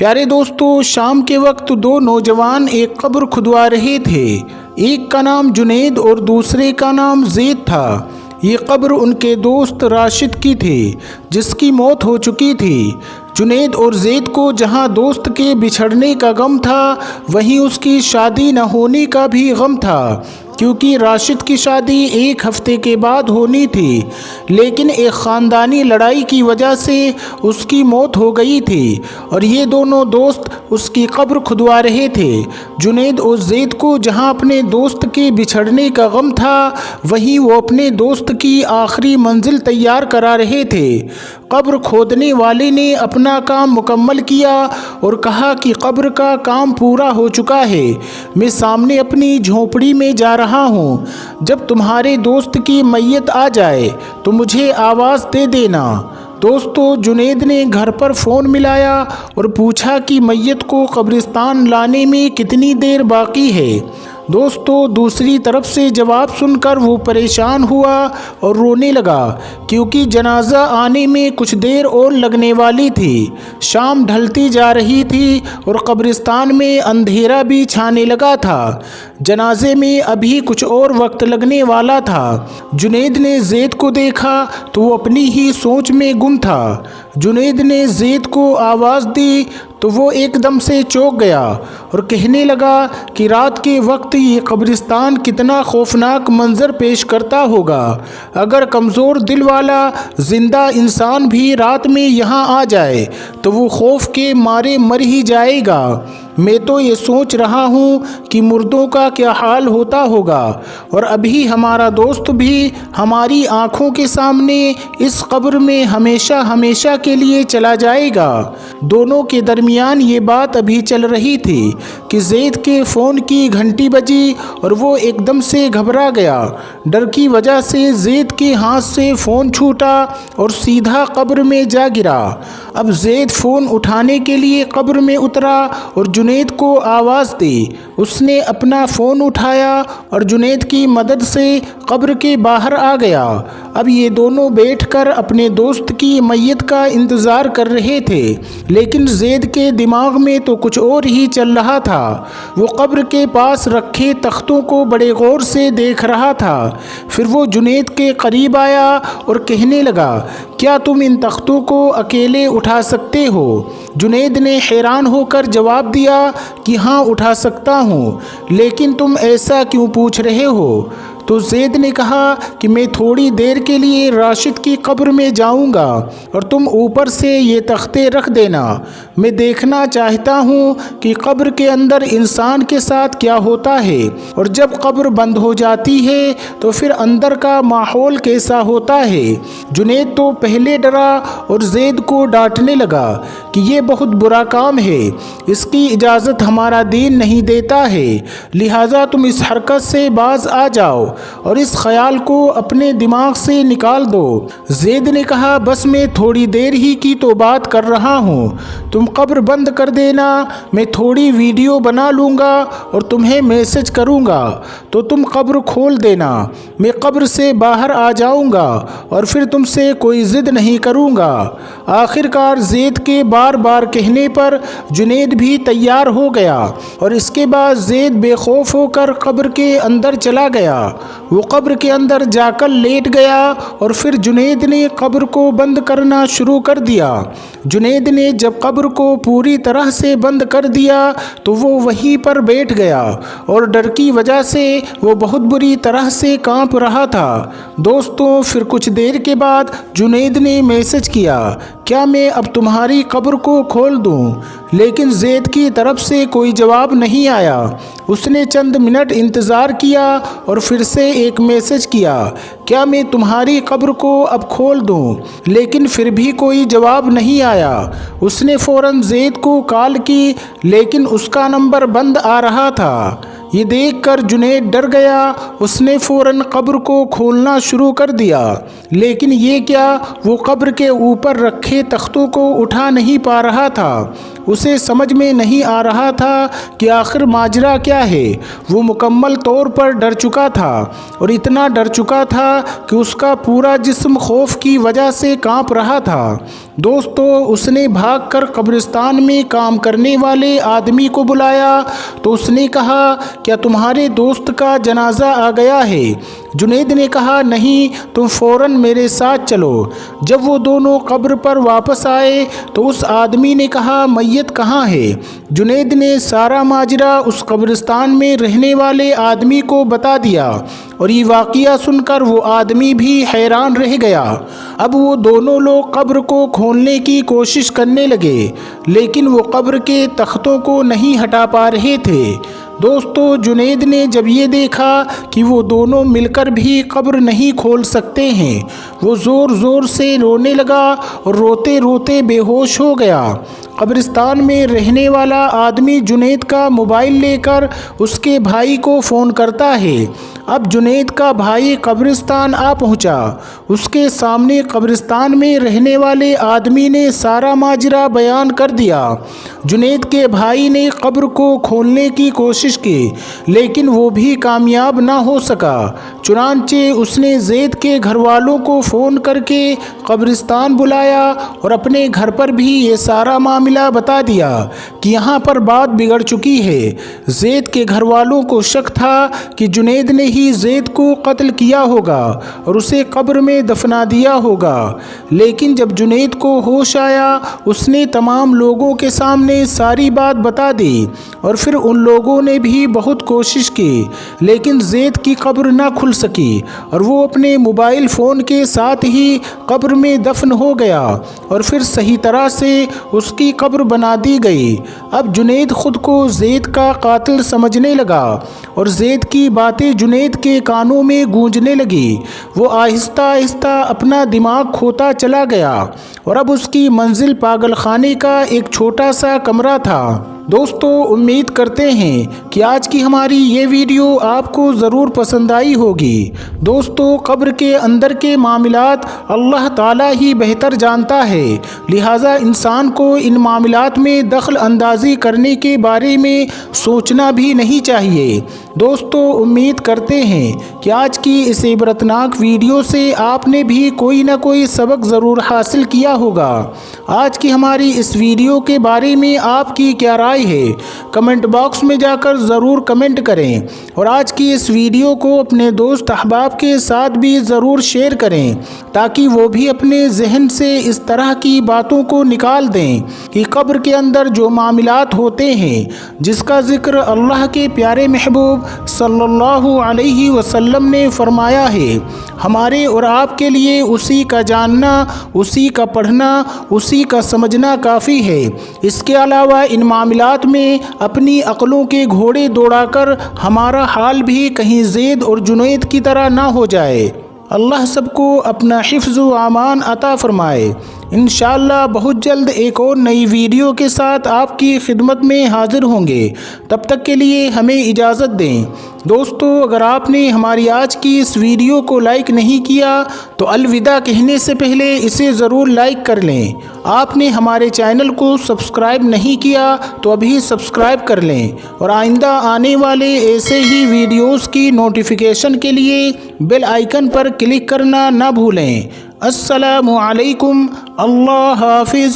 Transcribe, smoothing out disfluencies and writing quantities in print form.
پیارے دوستو، شام کے وقت دو نوجوان ایک قبر کھدوا رہے تھے۔ ایک کا نام جنید اور دوسرے کا نام زید تھا۔ یہ قبر ان کے دوست راشد کی تھی جس کی موت ہو چکی تھی۔ جنید اور زید کو جہاں دوست کے بچھڑنے کا غم تھا، وہیں اس کی شادی نہ ہونے کا بھی غم تھا، کیونکہ راشد کی شادی ایک ہفتے کے بعد ہونی تھی، لیکن ایک خاندانی لڑائی کی وجہ سے اس کی موت ہو گئی تھی اور یہ دونوں دوست اس کی قبر کھدوا رہے تھے۔ جنید اور زید کو جہاں اپنے دوست کے بچھڑنے کا غم تھا، وہیں وہ اپنے دوست کی آخری منزل تیار کرا رہے تھے۔ قبر کھودنے والے نے اپنا کام مکمل کیا اور کہا کہ قبر کا کام پورا ہو چکا ہے، میں سامنے اپنی جھونپڑی میں جا رہا ہوں۔ جب تمہارے دوست کی میت آ جائے تو مجھے آواز دے دینا۔ دوستو، جنید نے گھر پر فون ملایا اور پوچھا کہ میت کو قبرستان لانے میں کتنی دیر باقی ہے۔ دوستو، دوسری طرف سے جواب سن کر وہ پریشان ہوا اور رونے لگا، کیونکہ جنازہ آنے میں کچھ دیر اور لگنے والی تھی۔ شام ڈھلتی جا رہی تھی اور قبرستان میں اندھیرا بھی چھانے لگا تھا۔ جنازے میں ابھی کچھ اور وقت لگنے والا تھا۔ جنید نے زید کو دیکھا تو وہ اپنی ہی سوچ میں گم تھا۔ جنید نے زید کو آواز دی تو وہ ایک دم سے چونک گیا اور کہنے لگا کہ رات کے وقت یہ قبرستان کتنا خوفناک منظر پیش کرتا ہوگا۔ اگر کمزور دل والا زندہ انسان بھی رات میں یہاں آ جائے تو وہ خوف کے مارے مر ہی جائے گا۔ میں تو یہ سوچ رہا ہوں کہ مردوں کا کیا حال ہوتا ہوگا، اور ابھی ہمارا دوست بھی ہماری آنکھوں کے سامنے اس قبر میں ہمیشہ ہمیشہ کے لیے چلا جائے گا۔ دونوں کے درمیان یہ بات ابھی چل رہی تھی کہ زید کے فون کی گھنٹی بجی اور وہ ایک دم سے گھبرا گیا۔ ڈر کی وجہ سے زید کے ہاتھ سے فون چھوٹا اور سیدھا قبر میں جا گرا۔ اب زید فون اٹھانے کے لیے قبر میں اترا اور جنید کو آواز دی۔ اس نے اپنا فون اٹھایا اور جنید کی مدد سے قبر کے باہر آ گیا۔ اب یہ دونوں بیٹھ کر اپنے دوست کی میت کا انتظار کر رہے تھے، لیکن زید کے دماغ میں تو کچھ اور ہی چل رہا تھا۔ وہ قبر کے پاس رکھے تختوں کو بڑے غور سے دیکھ رہا تھا۔ پھر وہ جنید کے قریب آیا اور کہنے لگا، کیا تم ان تختوں کو اکیلے اٹھا سکتے ہو؟ جنید نے حیران ہو کر جواب دیا کہ ہاں، اٹھا سکتا ہوں، لیکن تم ایسا کیوں پوچھ رہے ہو؟ تو زید نے کہا کہ میں تھوڑی دیر کے لیے راشد کی قبر میں جاؤں گا اور تم اوپر سے یہ تختے رکھ دینا۔ میں دیکھنا چاہتا ہوں کہ قبر کے اندر انسان کے ساتھ کیا ہوتا ہے، اور جب قبر بند ہو جاتی ہے تو پھر اندر کا ماحول کیسا ہوتا ہے۔ جنید تو پہلے ڈرا اور زید کو ڈانٹنے لگا کہ یہ بہت برا کام ہے، اس کی اجازت ہمارا دین نہیں دیتا ہے، لہٰذا تم اس حرکت سے باز آ جاؤ اور اس خیال کو اپنے دماغ سے نکال دو۔ زید نے کہا، بس میں تھوڑی دیر ہی کی تو بات کر رہا ہوں، تم قبر بند کر دینا، میں تھوڑی ویڈیو بنا لوں گا اور تمہیں میسج کروں گا تو تم قبر کھول دینا۔ میں قبر سے باہر آ جاؤں گا اور پھر تم سے کوئی ضد نہیں کروں گا۔ آخر کار زید کے بار بار کہنے پر جنید بھی تیار ہو گیا اور اس کے بعد زید بے خوف ہو کر قبر کے اندر چلا گیا۔ وہ قبر کے اندر جا کر لیٹ گیا اور پھر جنید نے قبر کو بند کرنا شروع کر دیا۔ جنید نے جب قبر کو پوری طرح سے بند کر دیا تو وہ وہیں پر بیٹھ گیا اور ڈر کی وجہ سے وہ بہت بری طرح سے کانپ رہا تھا۔ دوستوں، پھر کچھ دیر کے بعد جنید نے میسج کیا، کیا میں اب تمہاری قبر کو کھول دوں؟ لیکن زید کی طرف سے کوئی جواب نہیں آیا۔ اس نے چند منٹ انتظار کیا اور پھر سے ایک میسج کیا، کیا میں تمہاری قبر کو اب کھول دوں؟ لیکن پھر بھی کوئی جواب نہیں آیا۔ اس نے فوراً زید کو کال کی، لیکن اس کا نمبر بند آ رہا تھا۔ یہ دیکھ کر جنید ڈر گیا۔ اس نے فوراً قبر کو کھولنا شروع کر دیا، لیکن یہ کیا، وہ قبر کے اوپر رکھے تختوں کو اٹھا نہیں پا رہا تھا۔ اسے سمجھ میں نہیں آ رہا تھا کہ آخر ماجرا کیا ہے۔ وہ مکمل طور پر ڈر چکا تھا اور اتنا ڈر چکا تھا کہ اس کا پورا جسم خوف کی وجہ سے کانپ رہا تھا۔ دوستو، اس نے بھاگ کر قبرستان میں کام کرنے والے آدمی کو بلایا تو اس نے کہا، کیا تمہارے دوست کا جنازہ آ گیا ہے؟ جنید نے کہا، نہیں، تم فوراً میرے ساتھ چلو۔ جب وہ دونوں قبر پر واپس آئے تو اس آدمی نے کہا، میت کہاں ہے؟ جنید نے سارا ماجرا اس قبرستان میں رہنے والے آدمی کو بتا دیا اور یہ واقعہ سن کر وہ آدمی بھی حیران رہ گیا۔ اب وہ دونوں لوگ قبر کو کھولنے کی کوشش کرنے لگے لیکن وہ قبر کے تختوں کو نہیں ہٹا پا رہے تھے۔ دوستو، جنید نے جب یہ دیکھا کہ وہ دونوں مل کر بھی قبر نہیں کھول سکتے ہیں، وہ زور زور سے رونے لگا اور روتے روتے بے ہوش ہو گیا۔ قبرستان میں رہنے والا آدمی جنید کا موبائل لے کر اس کے بھائی کو فون کرتا ہے۔ اب جنید کا بھائی قبرستان آ پہنچا۔ اس کے سامنے قبرستان میں رہنے والے آدمی نے سارا ماجرا بیان کر دیا۔ جنید کے بھائی نے قبر کو کھولنے کی کوشش کی لیکن وہ بھی کامیاب نہ ہو سکا۔ چنانچہ اس نے زید کے گھر والوں کو فون کر کے قبرستان بلایا اور اپنے گھر پر بھی یہ سارا معاملہ بتا دیا کہ یہاں پر بات بگڑ چکی ہے۔ زید کے گھر والوں کو شک تھا کہ جنید نے ہی زید کو قتل کیا ہوگا اور اسے قبر میں دفنا دیا ہوگا، لیکن جب جنید کو ہوش آیا اس نے تمام لوگوں کے سامنے ساری بات بتا دی اور پھر ان لوگوں نے بھی بہت کوشش کی لیکن زید کی قبر نہ کھل سکی اور وہ اپنے موبائل فون کے ساتھ ہی قبر میں دفن ہو گیا اور پھر صحیح طرح سے اس کی قبر بنا دی گئی۔ اب جنید خود کو زید کا قاتل سمجھنے لگا اور زید کی باتیں جنید کے کانوں میں گونجنے لگی۔ وہ آہستہ آہستہ اپنا دماغ کھوتا چلا گیا اور اب اس کی منزل پاگل خانے کا ایک چھوٹا سا کمرہ تھا۔ دوستو، امید کرتے ہیں کہ آج کی ہماری یہ ویڈیو آپ کو ضرور پسند آئی ہوگی۔ دوستو، قبر کے اندر کے معاملات اللہ تعالیٰ ہی بہتر جانتا ہے، لہٰذا انسان کو ان معاملات میں دخل اندازی کرنے کے بارے میں سوچنا بھی نہیں چاہیے۔ دوستو، امید کرتے ہیں کہ آج کی اس عبرتناک ویڈیو سے آپ نے بھی کوئی نہ کوئی سبق ضرور حاصل کیا ہوگا۔ آج کی ہماری اس ویڈیو کے بارے میں آپ کی کیا رائے ہے؟ کمنٹ باکس میں جا کر ضرور کمنٹ کریں اور آج کی اس ویڈیو کو اپنے دوست احباب کے ساتھ بھی ضرور شیئر کریں تاکہ وہ بھی اپنے ذہن سے اس طرح کی باتوں کو نکال دیں کہ قبر کے اندر جو معاملات ہوتے ہیں جس کا ذکر اللہ کے پیارے محبوب صلی اللہ علیہ وسلم نے فرمایا ہے، ہمارے اور آپ کے لیے اسی کا جاننا، اسی کا پڑھنا، اسی کا سمجھنا کافی ہے۔ اس کے علاوہ ان معاملات میں اپنی عقلوں کے گھوڑے دوڑا کر ہمارا حال بھی کہیں زید اور جنید کی طرح نہ ہو جائے۔ اللہ سب کو اپنا حفظ و امان عطا فرمائے۔ انشاءاللہ بہت جلد ایک اور نئی ویڈیو کے ساتھ آپ کی خدمت میں حاضر ہوں گے، تب تک کے لیے ہمیں اجازت دیں۔ دوستو، اگر آپ نے ہماری آج کی اس ویڈیو کو لائک نہیں کیا تو الوداع کہنے سے پہلے اسے ضرور لائک کر لیں۔ آپ نے ہمارے چینل کو سبسکرائب نہیں کیا تو ابھی سبسکرائب کر لیں اور آئندہ آنے والے ایسے ہی ویڈیوز کی نوٹیفیکیشن کے لیے بیل آئیکن پر کلک کرنا نہ بھولیں۔ السلام علیکم، اللہ حافظ۔